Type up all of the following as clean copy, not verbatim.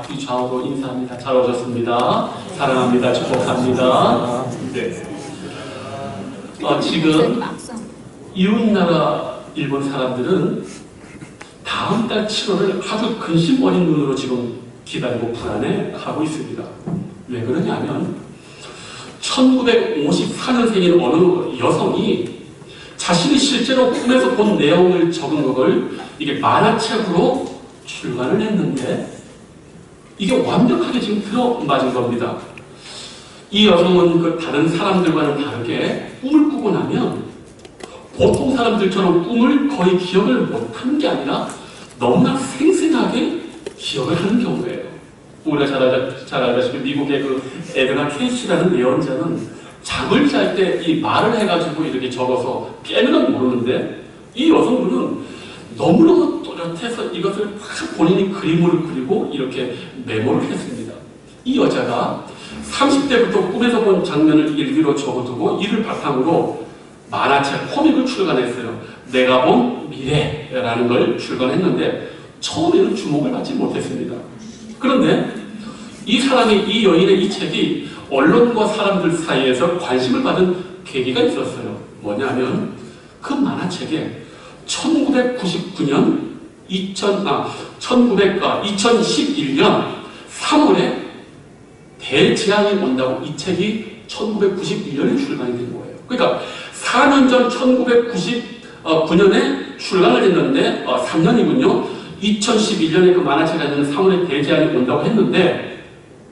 앞뒤 좌우로 인사합니다. 잘 오셨습니다. 사랑합니다. 축복합니다. 네. 지금 이웃나라 일본 사람들은 다음 달 7월을 아주 근심 어린 눈으로 지금 기다리고 불안해하고 있습니다. 왜 그러냐면 1954년생인 어느 여성이 자신이 실제로 꿈에서 본 내용을 적은 것을 이게 만화책으로 출간을 했는데 이게 완벽하게 지금 들어맞은 겁니다. 이 여성은 그 다른 사람들과는 다르게 꿈을 꾸고 나면 보통 사람들처럼 꿈을 거의 기억을 못하는 게 아니라 너무나 생생하게 기억을 하는 경우예요. 우리가 잘 알다시피 미국의 그 에드가 케이시라는 예언자는 잠을 잘 때 이 말을 해가지고 이렇게 적어서 깨면은 모르는데 이 여성분은 너무너무 또렷해서 이것을 막 본인이 그림으로 그리고 이렇게 메모를 했습니다. 이 여자가 30대부터 꿈에서 본 장면을 일기로 적어두고 이를 바탕으로 만화책 코믹을 출간했어요. 내가 본 미래라는 걸 출간했는데 처음에는 주목을 받지 못했습니다. 그런데 이 사람이, 이 여인의 이 책이 언론과 사람들 사이에서 관심을 받은 계기가 있었어요. 뭐냐면 그 만화책에 1999년 2011년 3월에 대재앙이 온다고 이 책이 1991년에 출간이 된 거예요. 그러니까 4년 전 1999년에 출간을 했는데 3년이군요. 2011년에 그 만화책에는 3월에 대재앙이 온다고 했는데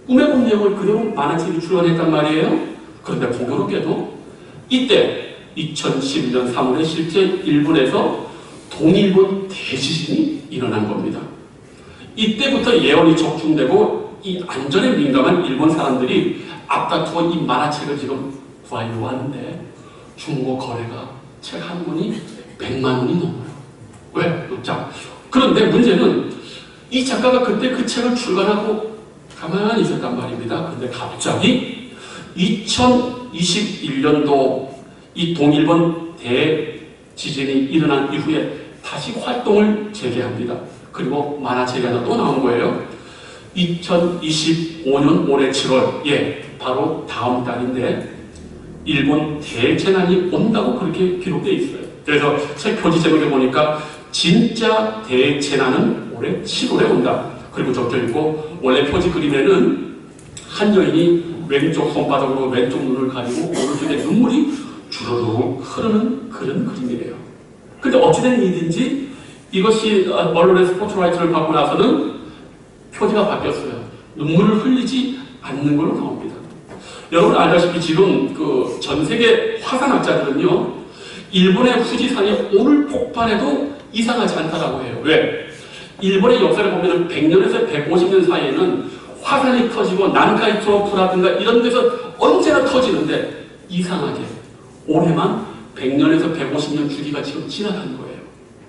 꿈에 본 내용을 그대로 만화책이 출간했단 말이에요. 그런데 공교롭게도 이때 2011년 3월에 실제 일본에서 동일본 대지진이 일어난 겁니다. 이때부터 예언이 적중되고 이 안전에 민감한 일본 사람들이 앞다투어 이 만화책을 지금 구하려고 하는데 중고 거래가 책 한 권이 100만 원이 넘어요. 왜? 자, 그런데 문제는 이 작가가 그때 그 책을 출간하고 가만히 있었단 말입니다. 그런데 갑자기 2021년도 이 동일본 대지진이 일어난 이후에 다시 활동을 재개합니다. 그리고 만화책이 하나 또 나온 거예요. 2025년 올해 7월, 바로 다음 달인데 일본 대재난이 온다고 그렇게 기록되어 있어요. 그래서 책 표지 제목에 보니까 진짜 대재난은 올해 7월에 온다. 그리고 적혀있고 원래 표지 그림에는 한 여인이 왼쪽 손바닥으로 왼쪽 눈을 가리고 오른쪽에 눈물이 주르륵 흐르는 그런 그림이래요. 근데 어찌된 일인지 이것이 언론의 스포트라이트를 받고 나서는 표지가 바뀌었어요. 눈물을 흘리지 않는 걸로 나옵니다. 여러분 알다시피 지금 그 전 세계 화산학자들은요, 일본의 후지산이 오늘 폭발해도 이상하지 않다라고 해요. 왜? 일본의 역사를 보면 100년에서 150년 사이에는 화산이 터지고 난카이 트로프라든가 이런 데서 언제나 터지는데 이상하게 올해만 100년에서 150년 주기가 지금 지나간 거예요.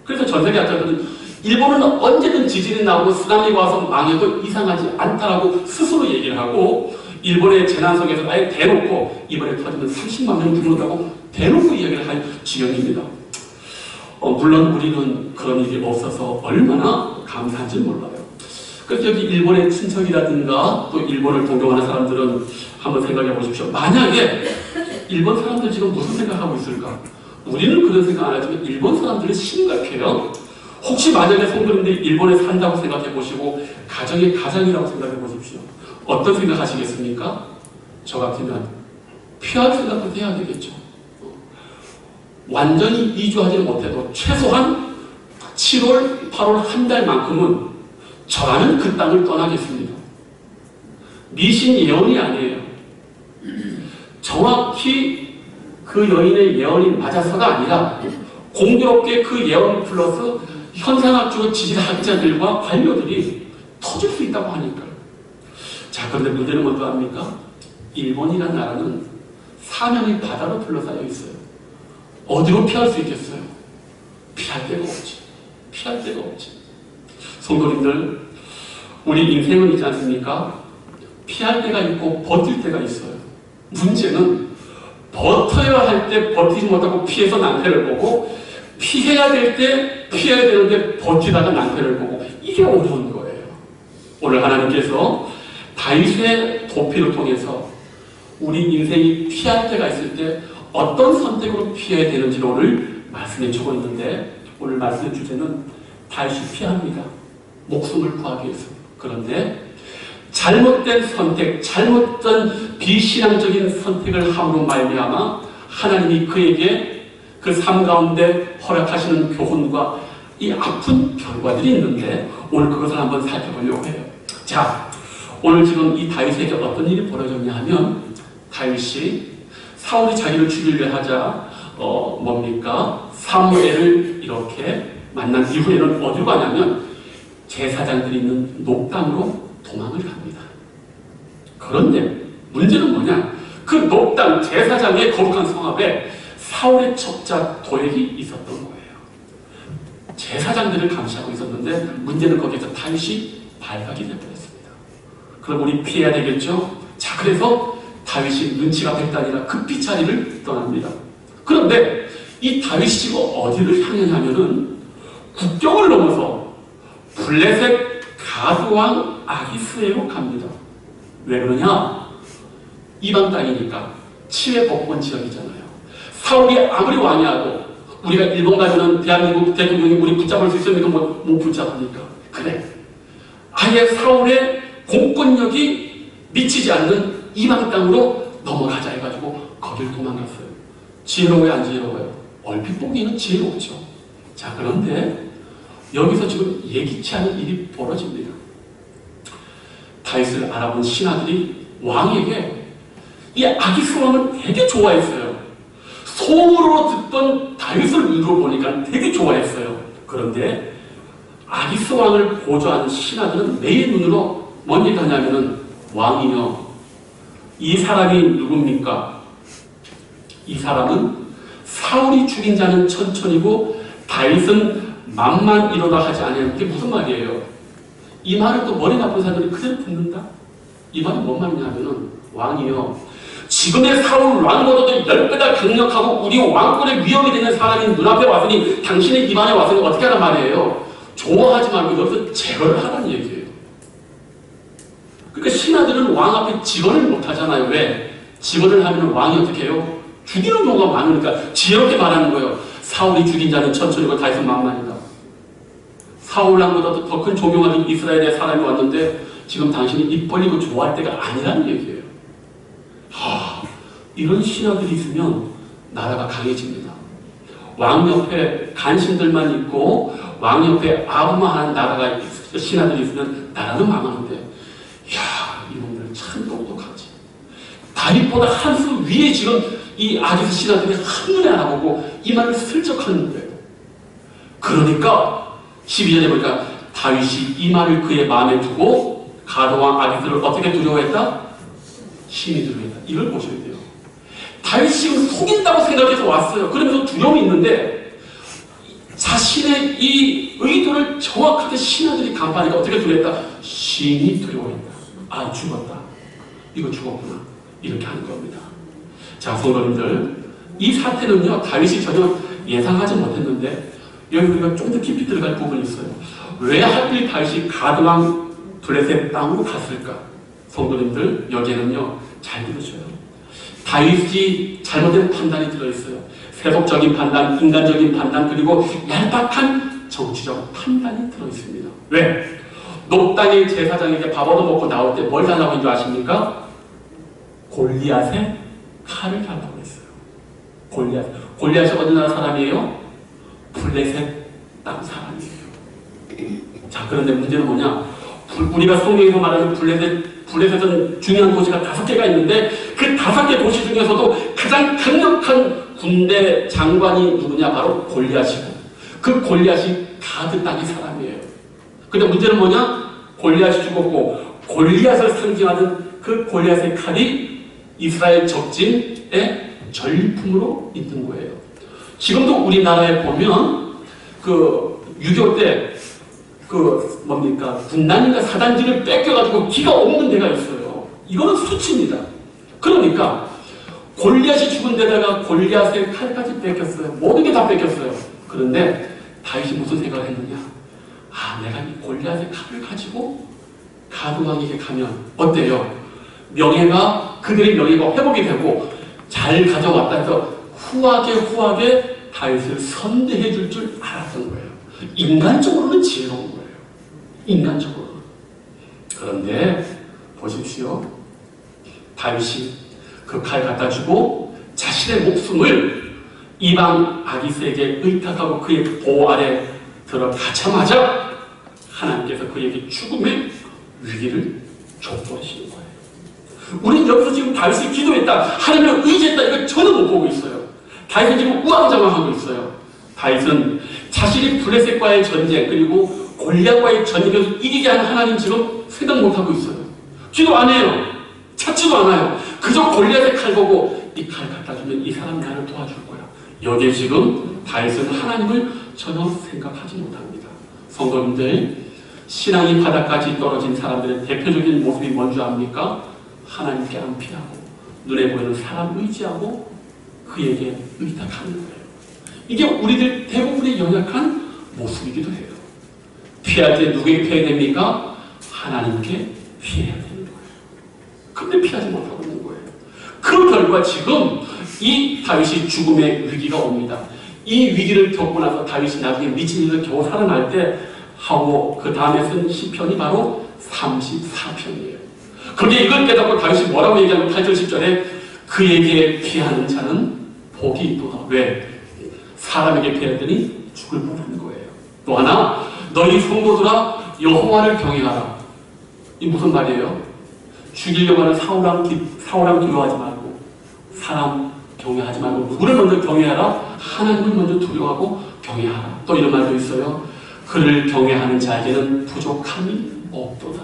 그래서 전 세계 학자들은 일본은 언제든 지진이 나오고 쓰나미가 와서 망해도 이상하지 않다라고 스스로 얘기를 하고 일본의 재난성에서 아예 대놓고 이번에 터지면 30만 명 죽는다고 대놓고 이야기를 할 지경입니다. 물론 우리는 그런 일이 없어서 얼마나 감사한지 몰라요. 그래서 여기 일본의 친척이라든가 또 일본을 동경하는 사람들은 한번 생각해 보십시오. 만약에 일본 사람들 지금 무슨 생각하고 있을까? 우리는 그런 생각 안 하지만 일본 사람들은 심각해요. 혹시 만약에 성도님들이 일본에 산다고 생각해 보시고 가정의 가장이라고 생각해 보십시오. 어떤 생각하시겠습니까? 저 같으면 피할 생각도 해야 되겠죠. 완전히 이주하지는 못해도 최소한 7월, 8월 한 달만큼은 저라면 그 땅을 떠나겠습니다. 미신 예언이 아니에요. 정확히 그 여인의 예언이 맞아서가 아니라 공교롭게 그 예언 플러스 현상학적으로 지질학자들과 관료들이 터질 수 있다고 하니까요. 자, 그런데 문제는 어떠합니까? 일본이라는 나라는 사면이 바다로 둘러싸여 있어요. 어디로 피할 수 있겠어요? 피할 데가 없지. 피할 데가 없지. 성도님들, 우리 인생은 있지 않습니까? 피할 데가 있고 버틸 데가 있어요. 문제는 버텨야 할 때 버티지 못하고 피해서 낭패를 보고 피해야 될 때 피해야 되는데 버티다가 낭패를 보고 이게 어려운 거예요. 오늘 하나님께서 다윗의 도피를 통해서 우리 인생이 피할 때가 있을 때 어떤 선택으로 피해야 되는지를 오늘 말씀해 주고 있는데, 오늘 말씀의 주제는 다윗이 피합니다. 목숨을 구하기 위해서. 그런데 잘못된 선택, 잘못된 비신앙적인 선택을 함으로 말미암아 하나님이 그에게 그 삶 가운데 허락하시는 교훈과 이 아픈 결과들이 있는데, 오늘 그것을 한번 살펴보려고 해요. 자, 오늘 지금 이 다윗에게 어떤 일이 벌어졌냐 하면, 다윗이 사울이 자기를 죽이려 하자 사무엘을 이렇게 만난 이후에는 어디로 가냐면 제사장들이 있는 녹당으로 도망을 갑니다. 그런데 문제는 뭐냐? 그 녹당 제사장의 거룩한 성 앞에 사울의 첩자 도액이 있었던 거예요. 제사장들을 감시하고 있었는데 문제는 거기에서 다윗이 발각이 되어버렸습니다. 그럼 우리 피해야 되겠죠? 자, 그래서 다윗이 눈치가 백단이라 급히 자리를 떠납니다. 그런데 이 다윗이 지금 어디를 향하냐면은 국경을 넘어서 블레셋 가드왕 아기스에로 갑니다. 왜 그러냐? 이방 땅이니까 치외 법권 지역이잖아요. 사울이 아무리 왕이라도 우리가 일본 가면은 대한민국 대통령이 우리 붙잡을 수 있으니까 못 붙잡으니까. 그래. 아예 사울의 공권력이 미치지 않는 이방 땅으로 넘어가자 해가지고 거길 도망갔어요. 지혜로워요, 안 지혜로워요? 얼핏 보기에는 지혜롭죠. 자, 그런데 여기서 지금 예기치 않은 일이 벌어집니다. 다윗을 알아본 신하들이 왕에게 이 아기스 왕을 되게 좋아했어요. 소문으로 듣던 다윗을 이루어보니까 되게 좋아했어요. 그런데 아기스 왕을 보조하는 신하들은 매일 눈으로 뭔 얘기 하냐면은, 왕이여, 이 사람이 누굽니까? 이 사람은 사울이 죽인 자는 천천히고 다윗은 만만 이루다 하지 않으면, 이게 무슨 말이에요? 이 말을 또 머리 나쁜 사람들이 그대로 듣는다? 이 말이 뭔 말이냐면은, 왕이여, 지금의 사울 왕보다도 10배나 강력하고 우리 왕권에 위험이 되는 사람이 눈앞에 왔으니 당신의 입안에 왔으니 어떻게 하란 말이에요? 좋아하지 말고 여기서 제거를 하라는 얘기예요. 그러니까 신하들은 왕 앞에 직언을 못하잖아요. 왜? 직언을 하면 왕이 어떻게 해요? 죽이는 경우가 많으니까 지혜롭게 말하는 거예요. 사울이 죽인 자는 천천히고 다윗은 만만이다. 사울 왕보다도 더 큰 존경하는 이스라엘의 사람이 왔는데 지금 당신이 입 벌리고 좋아할 때가 아니라는 얘기예요. 이런 신하들이 있으면 나라가 강해집니다. 왕 옆에 간신들만 있고 왕 옆에 아무마한 나라가 신하들이 있으면 나라는 망하는데, 이야, 이놈들 참 똑똑하지. 다윗보다 한 수 위에 지금 이 아기스 신하들이 한눈에 알아보고 이 말을 슬쩍 하는 거예요. 그러니까 12절에 보니까 다윗이 이 말을 그의 마음에 두고 가드왕 아기스를 어떻게 두려워했다? 심히 두려워했다. 이걸 보셔야 돼요. 다윗이 지금 속인다고 생각해서 왔어요. 그러면서 두려움이 있는데 자신의 이 의도를 정확하게 신하들이 간파하니까 어떻게 두려워했다? 심히 두려워했다. 아, 죽었다. 이거 죽었구나. 이렇게 하는 겁니다. 자, 성도님들, 이 사태는요, 다윗이 전혀 예상하지 못했는데 여기 우리가 좀 더 깊이 들어갈 부분이 있어요. 왜 하필 다윗이 가드왕 블레셋 땅으로 갔을까? 성도님들, 여기에는요, 잘 들으셔요. 다윗이 잘못된 판단이 들어있어요. 세속적인 판단, 인간적인 판단, 그리고 얄팍한 정치적 판단이 들어있습니다. 왜? 녹당의 제사장에게 밥 얻어먹고 나올 때 뭘 달라고 한 줄 아십니까? 골리앗의 칼을 달라고 했어요. 골리앗이 어디 나라 사람이에요? 블레셋 땅 사람이에요. 자, 그런데 문제는 뭐냐? 우리가 성경에서 말하는 블레셋은 중요한 도시가 5개가 있는데 그 5개 도시 중에서도 가장 강력한 군대 장관이 누구냐? 바로 골리앗이고, 그 골리앗이 가드 땅의 사람이에요. 근데 문제는 뭐냐? 골리앗이 죽었고 골리앗을 상징하는 그 골리앗의 칼이 이스라엘 적진의 전리품으로 있는 거예요. 지금도 우리나라에 보면 그 6.25 때 그 뭡니까? 군단인가 사단지를 뺏겨가지고 기가 없는 데가 있어요. 이거는 수치입니다. 그러니까 골리앗이 죽은 데다가 골리앗의 칼까지 뺏겼어요. 모든 게 다 뺏겼어요. 그런데 다윗이 무슨 생각을 했느냐? 아, 내가 이 골리앗의 칼을 가지고 가드왕에게 가면 어때요? 명예가, 그들의 명예가 회복이 되고 잘 가져왔다 해서 후하게 다윗을 선대해 줄 줄 알았던 거예요. 인간적으로는 지혜로운 거예요. 인간적으로는. 그런데 보십시오. 다윗이 그 칼 갖다 주고 자신의 목숨을 이방 아기스에게 의탁하고 그의 보호 아래 들어가자마자 하나님께서 그에게 죽음의 위기를 줬버리시는 거예요. 우리는 여기서 지금 다윗이 기도했다, 하나님을 의지했다, 이거 전혀 못 보고 있어요. 다윗은 지금 우왕좌왕하고 있어요. 다윗은 자신이 블레셋과의 전쟁 그리고 골리앗과의 전쟁에서 이기게 하는 하나님 지금 생각 못하고 있어요. 기도 안 해요. 찾지도 않아요. 그저 골리앗의 칼 보고 이 칼 갖다 주면 이 사람 나를 도와줄 거야. 여기에 지금 다윗은 하나님을 전혀 생각하지 못합니다. 성도님들, 신앙이 바닥까지 떨어진 사람들의 대표적인 모습이 뭔지 압니까? 하나님께 안 피하고 눈에 보이는 사람 의지하고 그에게 의탁하는 거예요. 이게 우리들 대부분의 연약한 모습이기도 해요. 피할 때 누구에게 피해야 됩니까? 하나님께 피해야 되는 거예요. 근데 피하지 못하고 있는 거예요. 그 결과 지금 이 다윗이 죽음의 위기가 옵니다. 이 위기를 겪고 나서 다윗이 나중에 미친 일을 겨우 살아날 때 하고 그 다음에 쓴 시편이 바로 34편이에요. 그런데 이걸 깨닫고 다윗이 뭐라고 얘기하면 8절 10절에 그에게 피하는 자는 복이 있도다. 왜? 사람에게 피했더니 죽을 뻔한 거예요. 또 하나, 너희 성도들아 여호와를 경외하라. 이 무슨 말이에요? 죽이려고 하는 사울왕 두려워하지 말고, 사람 경외하지 말고, 누구를 먼저 경외하라? 하나님을 먼저 두려워하고 경외하라. 또 이런 말도 있어요. 그를 경외하는 자에게는 부족함이 없도다.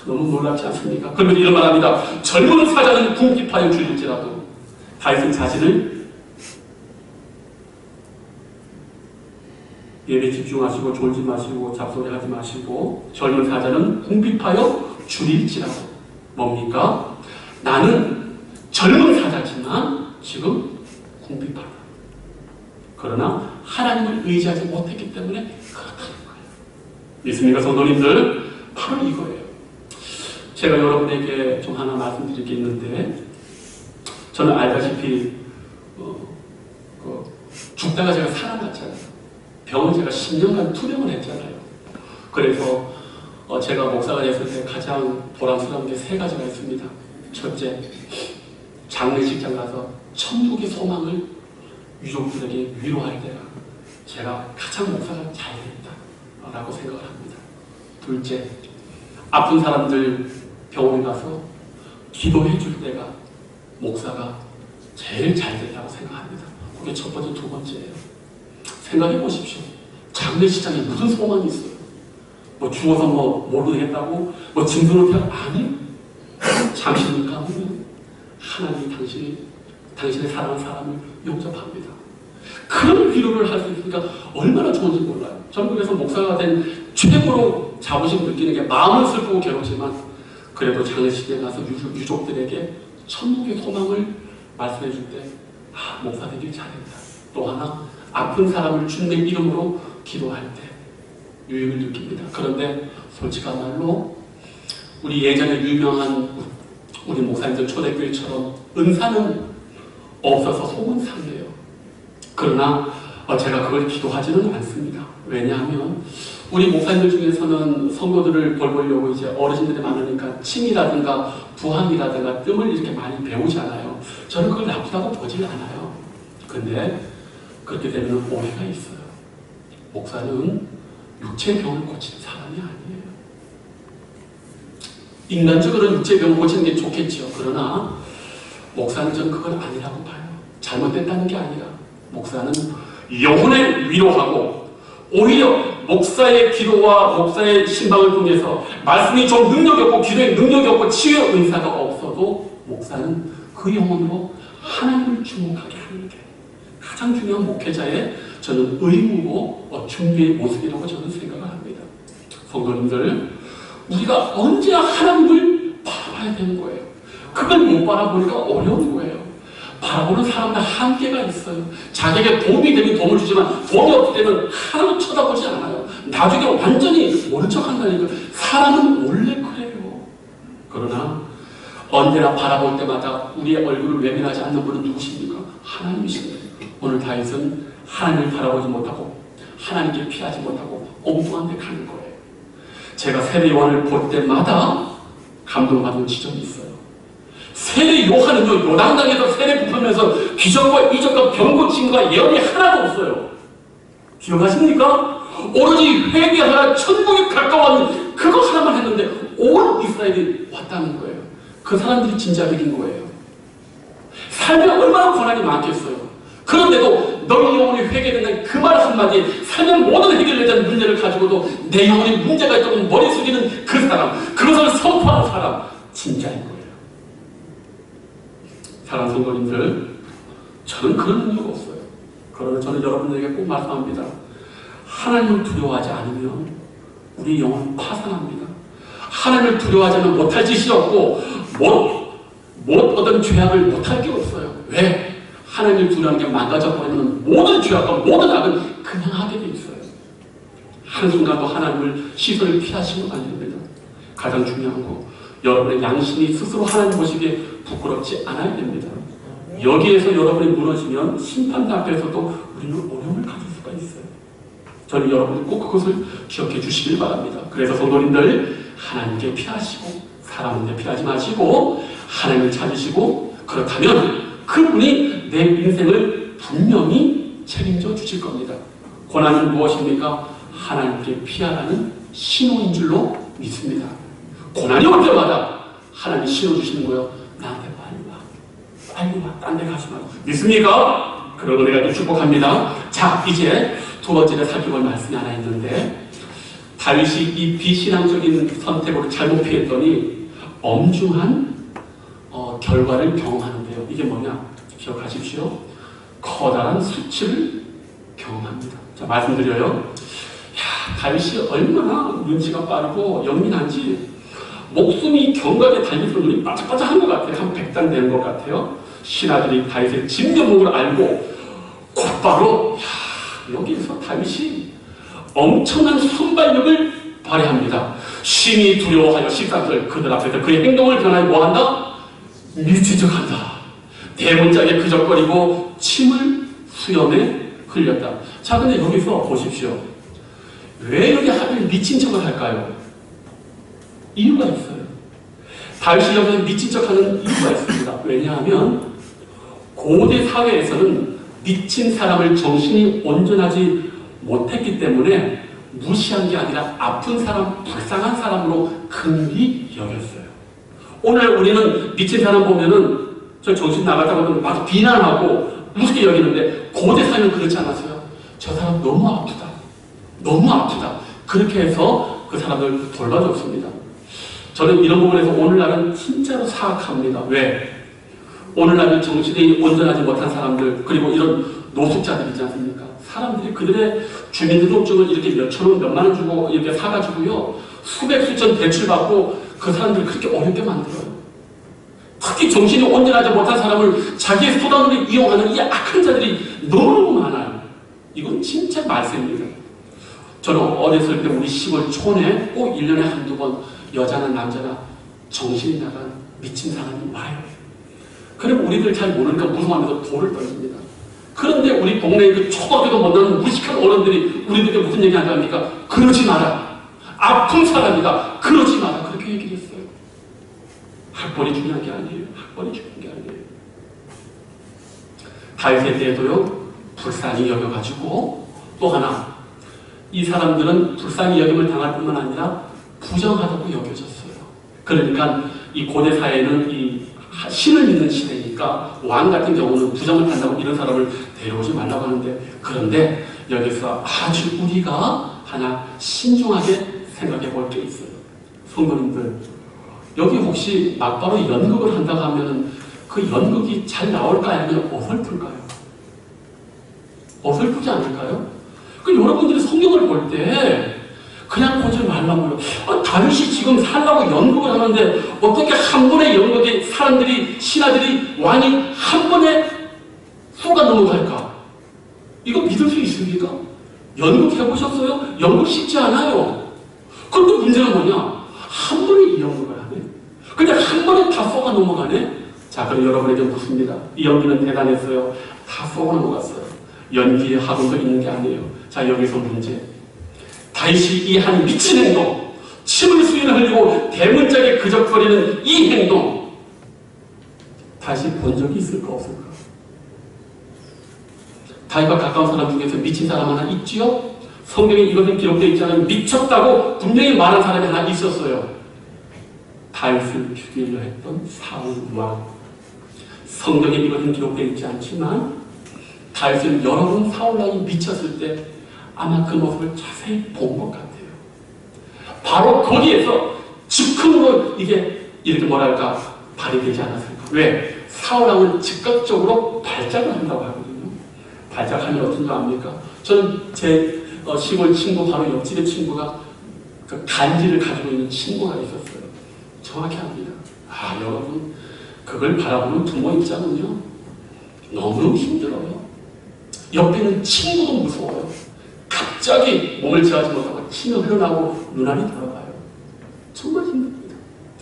너무 놀랍지 않습니까? 그러면 이런 말합니다. 젊은 사자는 궁핍하여 죽일지라도. 다윗은 자신을 예배 집중하시고 졸지 마시고 잡소리하지 마시고 젊은 사자는 궁핍하여 줄일지라도. 뭡니까? 나는 젊은 사자지만 지금 궁핍하다. 그러나 하나님을 의지하지 못했기 때문에 그렇다는 거예요. 믿습니까, 성도님들? 바로 이거예요. 제가 여러분에게 좀 하나 말씀드릴 게 있는데, 저는 알다시피 죽다가 제가 살아났잖아요. 병을 제가 10년간 투병을 했잖아요. 그래서 제가 목사가 됐을 때 가장 보람스러운 게 3가지가 있습니다. 첫째, 장례식장 가서 천국의 소망을 유족들에게 위로할 때가 제가 가장 목사가 잘 됐다라고 생각을 합니다. 둘째, 아픈 사람들 병원에 가서 기도해 줄 때가 목사가 제일 잘 됐다고 생각합니다. 그게 첫 번째, 두 번째예요. 생각해 보십시오. 장례식장에 무슨 소망이 있어요? 뭐 죽어서 뭐 모르겠다고? 뭐 짐승을 태워? 아니. 잠시니까 하면 하나님이 당신의 사랑하는 사람을 용접합니다. 그런 위로를 할 수 있으니까 얼마나 좋은지 몰라요. 저는 그래서 목사가 된 최고로 자부심 느끼는 게 마음은 슬프고 괴롭지만 그래도 장례식에 가서 유족들에게 천국의 소망을 말씀해 줄 때 목사 되길 잘했다. 또 하나, 아픈 사람을 주님의 이름으로 기도할 때 유익을 느낍니다. 그런데 솔직한 말로 우리 예전에 유명한 우리 목사님들 초대교회처럼 은사는 없어서 속은 상해요. 그러나 제가 그걸 기도하지는 않습니다. 왜냐하면 우리 목사님들 중에서는 성도들을 돌보려고 이제 어르신들이 많으니까 칭이라든가 부항이라든가 뜸을 이렇게 많이 배우잖아요. 저는 그걸 나쁘다고 보지 않아요. 근데 그렇게 되면 오해가 있어요. 목사는 육체의 병을 고치는 사람이 아니에요. 인간적으로는 육체의 병을 고치는 게 좋겠죠. 그러나 목사는 저는 그건 아니라고 봐요. 잘못됐다는 게 아니라 목사는 영혼을 위로하고 오히려 목사의 기도와 목사의 신방을 통해서 말씀이 좀 능력이 없고 기도에 능력이 없고 치유의 은사가 없어도 목사는 그 영혼으로 하나님을 주목하게 하는 게 가장 중요한 목회자의 저는 의무고 준비의 모습이라고 저는 생각을 합니다. 성도님들, 우리가 언제 하나님을 바라봐야 되는 거예요. 그걸 못 바라보니까 어려운 거예요. 바라보는 사람마다 한계가 있어요. 자기에게 도움이 되면 도움을 주지만 도움이 없기 때문에 하나도 쳐다보지 않아요. 나중에 완전히 모른 척 한다니까. 사람은 원래 그래요. 그러나 언제나 바라볼 때마다 우리의 얼굴을 외면하지 않는 분은 누구십니까? 하나님이십니다. 오늘 다윗은 하나님을 바라보지 못하고 하나님께 피하지 못하고 엉뚱한 데 가는 거예요. 제가 세례 요한을 볼 때마다 감동받는 지점이 있어요. 세례 요한은요, 요단강에서 세례 부으면서 기적과 이적과 병 고침과 예언이 하나도 없어요. 기억하십니까? 오로지 회개하라 천국에 가까워하는 그거 하나만 했는데 온 이스라엘이 왔다는 거예요. 그 사람들이 진짜 이긴 거예요. 삶에 얼마나 고난이 많겠어요. 그런데도 너희 영혼이 회개된다는 그 말 한마디에 삶의 모든 해결에 대한 문제를 가지고도 내 영혼이 문제가 있다고 머리 숙이는 그 사람, 그것을 선포하는 사람, 진짜인 거예요. 사랑하는 성도님들, 저는 그런 능력이 없어요. 그러나 저는 여러분들에게 꼭 말씀합니다. 하나님을 두려워하지 않으면 우리 영혼은 파산합니다. 하나님을 두려워하지 않으면 못할 짓이 없고 어떤 죄악을 못할 게 없어요. 왜? 하나님을 두려워하는 게 망가져버리면 모든 죄악과 모든 악은 그냥 하게 돼 있어요. 한순간도 하나님을 시선을 피하시면 안 됩니다. 가장 중요한 거, 여러분의 양심이 스스로 하나님 보시기에 부끄럽지 않아야 됩니다. 여기에서 여러분이 무너지면 심판대 앞에서도 우리는 어려움을 가질 수가 있어요. 저는 여러분이 꼭 그것을 기억해 주시길 바랍니다. 그래서 성도님들, 하나님께 피하시고 사람한테 피하지 마시고 하나님을 찾으시고, 그렇다면 그분이 내 인생을 분명히 책임져 주실 겁니다. 고난은 무엇입니까? 하나님께 피하라는 신호인 줄로 믿습니다. 고난이 올 때마다 하나님이 신호 주시는 거예요. 나한테 빨리 와, 딴 데 가지 말고. 믿습니까? 그러고 내가 축복합니다. 자, 이제 두 번째로 살펴볼 말씀이 하나 있는데, 다윗이 이 비신앙적인 선택으로 잘못 피했더니 엄중한 결과를 경험하는데요. 이게 뭐냐? 기억하십시오. 커다란 수치를 경험합니다. 자, 말씀드려요. 다윗이 얼마나 눈치가 빠르고 영민한지 목숨이 경각에 달려서 눈이 바짝바짝한 것 같아요. 한 100단 되는 것 같아요. 신하들이 다윗의 진면목을 알고 곧바로 여기서 다윗이 엄청난 순발력을 발휘합니다. 심히 두려워하여 13절 그들 앞에서 그의 행동을 변하여 뭐한다? 미친 척한다. 대문짝에 그적거리고 침을 수염에 흘렸다. 자, 근데 여기서 보십시오. 왜 여기 하필 미친 척을 할까요? 이유가 있어요. 다윗이 여기서 미친 척하는 이유가 있습니다. 왜냐하면 고대 사회에서는 미친 사람을 정신이 온전하지 못했기 때문에 무시한 게 아니라 아픈 사람, 불쌍한 사람으로 긍휼히 여겼어요. 오늘 우리는 미친 사람 보면은 저 정신 나갔다고 하면 막 비난하고 무섭게 여기는데, 고대 사회는 그렇지 않았어요. 저 사람 너무 아프다. 너무 아프다. 그렇게 해서 그 사람을 돌봐줬습니다. 저는 이런 부분에서 오늘날은 진짜로 사악합니다. 왜? 오늘날은 정신이 온전하지 못한 사람들, 그리고 이런 노숙자들이지 않습니까? 사람들이 그들의 주민등록증을 이렇게 몇천 원, 몇만 원 주고 이렇게 사가지고요, 수백, 수천 대출받고 그 사람들을 그렇게 어렵게 만들어요. 특히 정신이 온전하지 못한 사람을 자기의 수단으로 이용하는 이 악한 자들이 너무 많아요. 이건 진짜 말씀입니다. 저는 어렸을 때 우리 시골 촌에 꼭 1년에 한두 번 여자나 남자나 정신이 나간 미친 사람이 와요. 그리고 우리들 잘 모르니까 무서워하면서 돌을 던집니다. 그런데 우리 동네에 그 초등학교도 못 나는 무식한 어른들이 우리들에게 무슨 얘기 하니까 그러지 마라. 아픈 사람이다. 그러지 마라. 그렇게 얘기를 했어요. 학벌이 중요한 게 아니에요. 학벌이 중요한 게 아니에요. 다윗에 대해서요, 불쌍히 여겨가지고, 또 하나, 이 사람들은 불쌍히 여김을 당할 뿐만 아니라 부정하다고 여겨졌어요. 그러니까 이 고대 사회는 이 신을 믿는 시대니까 왕 같은 경우는 부정을 한다고 이런 사람을 데려오지 말라고 하는데, 그런데 여기서 아주 우리가 하나 신중하게 생각해 볼 게 있어요. 성도님들, 여기 혹시 막바로 연극을 한다고 하면 그 연극이 잘 나올까요? 아니면 어설플까요? 어설프지 않을까요? 그 여러분들이 성경을 볼 때 그냥 보지 말라고요. 다윗이 지금 살라고 연극을 하는데 어떻게 한 번의 연극에 사람들이, 신하들이, 왕이 한 번에 쏘가 넘어갈까? 이거 믿을 수 있습니까? 연극 해보셨어요? 연극 쉽지 않아요. 그런데 문제가 뭐냐? 한 번에 이 연극을 하네. 근데 한 번에 다 쏘가 넘어가네. 자, 그럼 여러분에게 묻습니다. 이 연기는 대단했어요. 다 쏘가 넘어갔어요. 연기에 학원도 있는 게 아니에요. 자, 여기서 문제. 다윗이 이 한 미친 행동, 침을 수인 흘리고 대문짝에 그적거리는 이 행동, 다시 본 적이 있을까 없을까? 다윗과 가까운 사람 중에서 미친 사람 하나 있지요? 성경에 이것은 기록되어 있지 않으면 미쳤다고 분명히 말한 사람이 하나 있었어요. 다윗을 죽이려 했던 사울 왕. 성경에 이것은 기록되어 있지 않지만 다윗은 여러 번 사울 왕이 미쳤을 때 아마 그 모습을 자세히 본 것 같아요. 바로 거기에서 즉흥으로 이게 이렇게 뭐랄까 발휘되지 않았을까. 왜? 사울 왕은 즉각적으로 발작을 한다고 하거든요. 발작하면 어떤 줄 압니까? 저는 제 시골 친구, 바로 옆집의 친구가 그 간지를 가지고 있는 친구가 있었어요. 정확히 압니다. 아, 여러분, 그걸 바라보는 부모 입장은요, 너무너무 힘들어요. 옆에 있는 친구도 무서워요. 갑자기 몸을 제하지 못하고 침이 흘러나오고 눈알이 돌아가요. 정말 힘듭니다.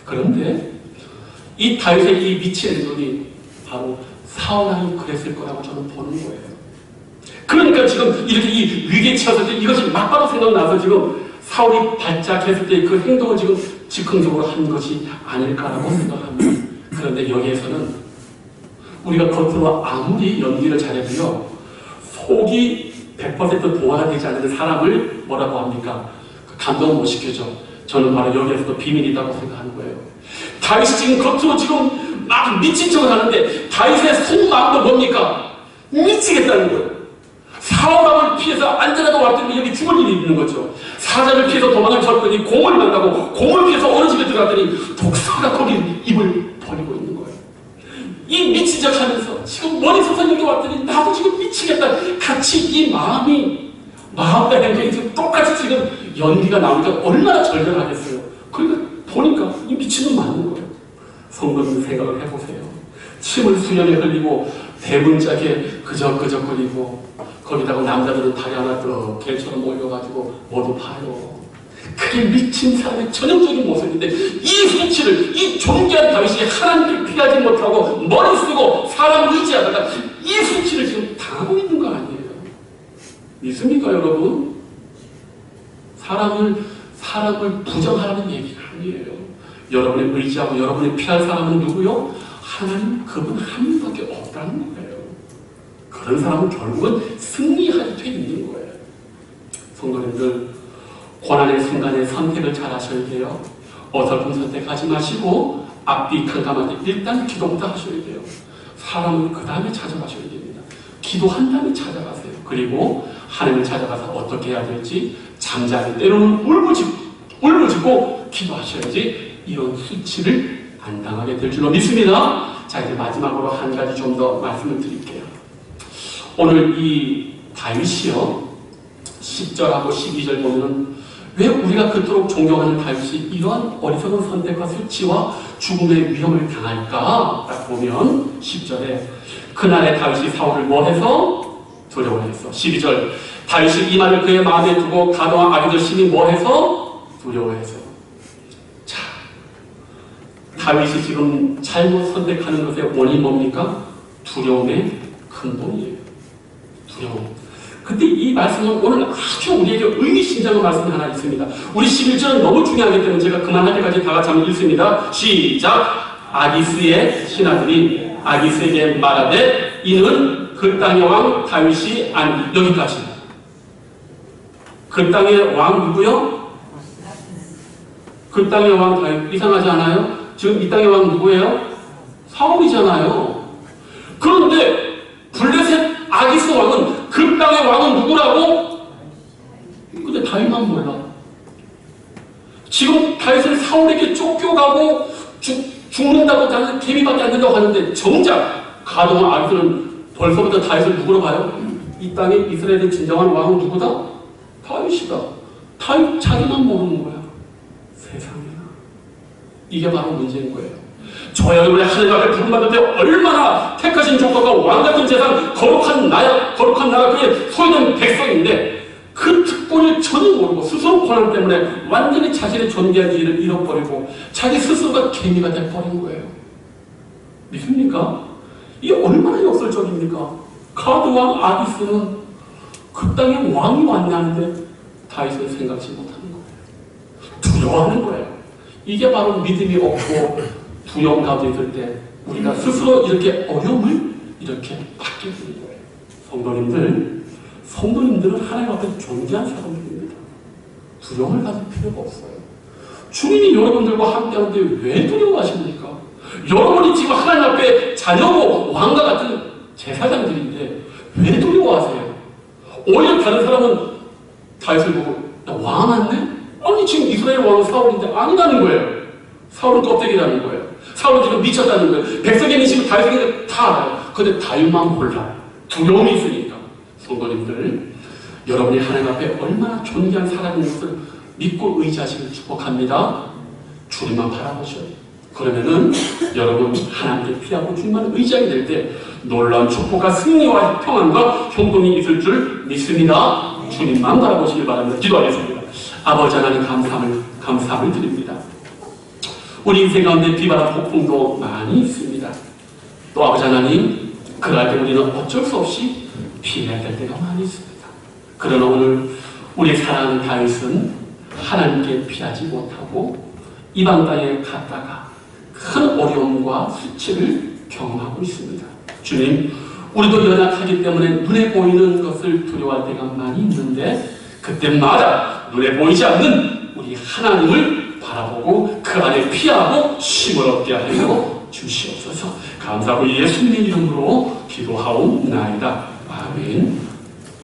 그런데 이 다윗의 이 미친 행동이 바로 사울 왕이 그랬을 거라고 저는 보는 거예요. 그러니까 지금 이렇게 이 위기에 처했을 때 이것이 막바로 생각나서 지금 사울이 발작했을 때 그 행동을 지금 즉흥적으로 한 것이 아닐까라고 생각합니다. 그런데 여기에서는 우리가 겉으로 아무리 연기를 잘해도요, 속이 100% 동화가 되지 않는 사람을 뭐라고 합니까? 감동 못 시켜줘. 저는 바로 여기에서도 비밀이라고 생각하는 거예요. 다윗이 지금 겉으로 지금 막 미친 척을 하는데 다윗의 속마음도 뭡니까? 미치겠다는 거예요. 사울왕을 피해서 안전하게 왔더니 여기 죽을 일이 있는 거죠. 사자를 피해서 도망을 쳤더니 곰을 만나고 곰을 피해서 어느 집에 들어갔더니 독사가 거기 입을 벌리고 있는 거예요. 이 미친 척 하면서 지금 머리서서 여기 왔더니 나도 지금 미치겠다. 같이 이 마음과 행동이 지금 똑같이 지금 연기가 나오니까 얼마나 절절하겠어요. 그러니까 보니까 이 미친놈 맞는 거예요. 성도님 생각을 해보세요. 침을 수염에 흘리고 대문짝에 그적그적거리고 거기다가 남자들은 다리 하나 더 개처럼 올려가지고 모두 봐요. 그게 미친 사람의 전형적인 모습인데 이 수치를 이 존귀한 다윗이 하나님께 피하지 못하고 머리 쓰고 사람 의지하다가 이 수치를 지금 당하고 있는 거 아니에요? 믿습니까 여러분? 사람을 부정하라는 얘기가 아니에요. 여러분의 의지하고 여러분의 피할 사람은 누구요? 하나님, 그분 한 분밖에 없다는 거예요. 그런 사람은 결국은 승리하게 돼 있는 거예요. 성도님들, 고난의 순간에 선택을 잘 하셔야 돼요. 어설픈 선택하지 마시고 앞뒤 캄캄할 때 일단 기도부터 하셔야 돼요. 사람은 그 다음에 찾아가셔야 됩니다. 기도한 다음에 찾아가세요. 그리고 하나님을 찾아가서 어떻게 해야 될지 잠자리 때로는 울부짖고 기도하셔야지 이런 수치를 안 당하게 될 줄로 믿습니다. 자, 이제 마지막으로 한 가지 좀 더 말씀을 드릴게요. 오늘 이 다윗이요, 10절하고 12절 보면은 왜 우리가 그토록 존경하는 다윗이 이러한 어리석은 선택과 수치와 죽음의 위험을 당할까? 딱 보면 10절에 그날에 다윗이 사울을 뭐해서? 두려워했어. 12절 다윗이 이 말을 그의 마음에 두고 가도와 아기들 심히 뭐해서? 두려워해서. 자, 다윗이 지금 잘못 선택하는 것의 원인이 뭡니까? 두려움의 근본이에요. 두려움. 근데 이 말씀은 오늘 아주 우리에게 의미심장한 말씀이 하나 있습니다. 우리 11절은 너무 중요하기 때문에 제가 그만할 때까지 다 같이 한번 읽습니다. 시작! 아기스의 신하들이 아기스에게 말하되 이는 그 땅의 왕 다윗이 아니. 여기까지. 그 땅의 왕 누구요? 그 땅의 왕 다윗. 이상하지 않아요? 지금 이 땅의 왕 누구예요? 사울이잖아요. 그런데 블레셋 아기스 왕은 그 땅의 왕은 누구라고? 근데 다윗만 몰라. 지금 다윗을 사울에게 쫓겨가고 죽는다고 다윗은 개미밖에 안 된다고 하는데 정작 가동한 아기스는 벌써부터 다윗을 누구로 봐요? 이 땅에 이스라엘의 진정한 왕은 누구다? 다윗이다. 다윗 자기만 모르는 거야. 세상에나. 이게 바로 문제인 거예요. 저 여러분의 하늘 앞에 부름받을 때 얼마나 택하신 족속과 왕같은 재산, 거룩한 나라, 그의 소유된 백성인데 그 특권을 전혀 모르고 스스로 고난 때문에 완전히 자신의 존재한 일을 잃어버리고 자기 스스로가 개미가 돼버린 거예요. 믿습니까? 이게 얼마나 역설적입니까? 가드왕 아비스는 그 땅에 왕이 왔냐는데 다윗은 생각지 못하는 거예요. 두려워하는 거예요. 이게 바로 믿음이 없고 두려움 가운데 있을 때 우리가 스스로 이렇게 어려움을 이렇게 받게 되는 거예요. 성도님들은 하나님 앞에 존귀한 사람들입니다. 두려움을 가질 필요가 없어요. 주님이 여러분들과 함께하는데 왜 두려워하십니까? 여러분이 지금 하나님 앞에 자녀고 왕과 같은 제사장들인데 왜 두려워하세요? 오히려 다른 사람은 다윗을 보고 왕 왔네? 아니 지금 이스라엘 왕은 사울인데 아니라는 거예요. 사울은 껍데기라는 거예요. 사울은 지금 미쳤다는 거예요. 백성의 지금 다윗에게 다 알아요. 근데 다윗만 몰라. 두려움이 있으니까. 성도님들, 여러분이 하나님 앞에 얼마나 존귀한 사람인 것을 믿고 의지하시길 축복합니다. 주님만 바라보셔요. 그러면은 여러분 하나님께 피하고 주님만 의지하게 될 때 놀라운 축복과 승리와 평안과 형통이 있을 줄 믿습니다. 주님만 바라보시길 바랍니다. 기도하겠습니다. 아버지 하나님 감사함을 드립니다. 우리 인생 가운데 비바람 폭풍도 많이 있습니다. 또 아버지 하나님 그럴 때 우리는 어쩔 수 없이 피해야 될 때가 많이 있습니다. 그러나 오늘 우리 사랑하는 다윗은 하나님께 피하지 못하고 이방 땅에 갔다가 큰 어려움과 수치를 경험하고 있습니다. 주님, 우리도 연약하기 때문에 눈에 보이는 것을 두려워할 때가 많이 있는데 그때마다 눈에 보이지 않는 우리 하나님을 바라보고 그 안에 피하고 힘을 얻게 하여 주시옵소서. 감사하고 예수님의 이름으로 기도하옵나이다. 아멘.